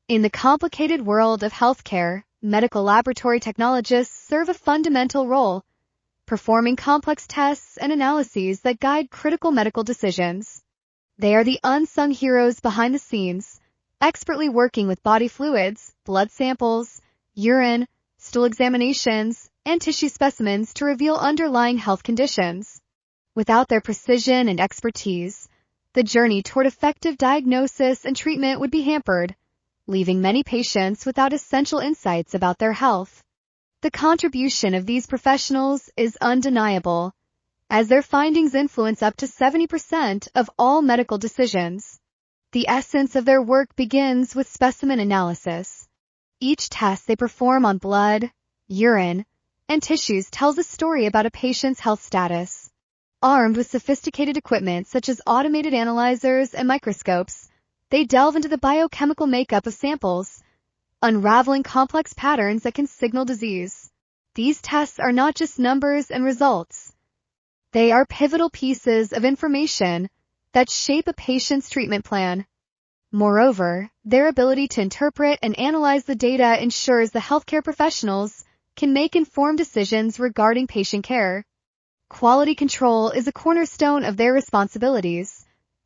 In the complicated world of healthcare, medical laboratory technologists serve a fundamental role, performing complex tests and analyses that guide critical medical decisions. They are the unsung heroes behind the scenes, expertly working with body fluids, blood samples, urine, stool examinations, and tissue specimens to reveal underlying health conditions. Without their precision and expertise, the journey toward effective diagnosis and treatment would be hampered, leaving many patients without essential insights about their health. The contribution of these professionals is undeniable, as their findings influence up to 70% of all medical decisions. The essence of their work begins with specimen analysis. Each test they perform on blood, urine, and tissues tells a story about a patient's health status. Armed with sophisticated equipment such as automated analyzers and microscopes, they delve into the biochemical makeup of samples, unraveling complex patterns that can signal disease. These tests are not just numbers and results. They are pivotal pieces of information that shape a patient's treatment plan. Moreover, their ability to interpret and analyze the data ensures the healthcare professionals can make informed decisions regarding patient care. Quality control is a cornerstone of their responsibilities,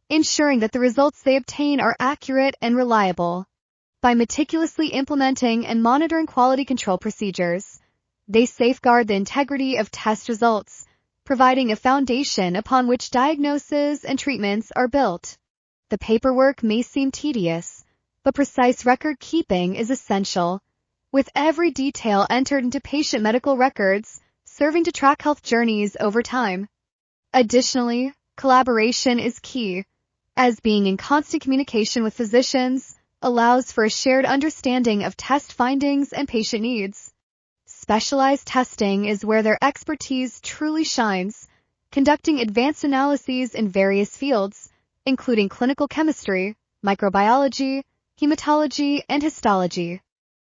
ensuring that the results they obtain are accurate and reliable. By meticulously implementing and monitoring quality control procedures, they safeguard the integrity of test results, providing a foundation upon which diagnoses and treatments are built. The paperwork may seem tedious, but precise record-keeping is essential, with every detail entered into patient medical records, serving to track health journeys over time. Additionally, collaboration is key, as being in constant communication with physicians allows for a shared understanding of test findings and patient needs. Specialized testing is where their expertise truly shines, conducting advanced analyses in various fields, including clinical chemistry, microbiology, hematology, and histology.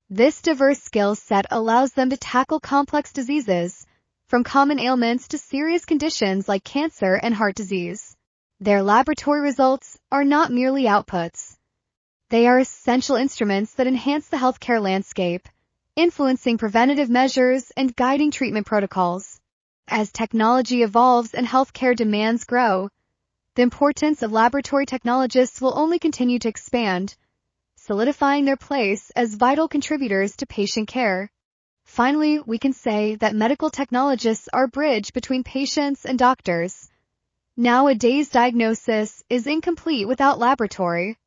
This diverse skill set allows them to tackle complex diseases, from common ailments to serious conditions like cancer and heart disease. Their laboratory results are not merely outputs. They are essential instruments that enhance the healthcare landscape, influencing preventative measures and guiding treatment protocols. As technology evolves and healthcare demands grow, the importance of laboratory technologists will only continue to expand, solidifying their place as vital contributors to patient care. Finally, we can say that medical technologists are a bridge between patients and doctors. Nowadays, diagnosis is incomplete without laboratory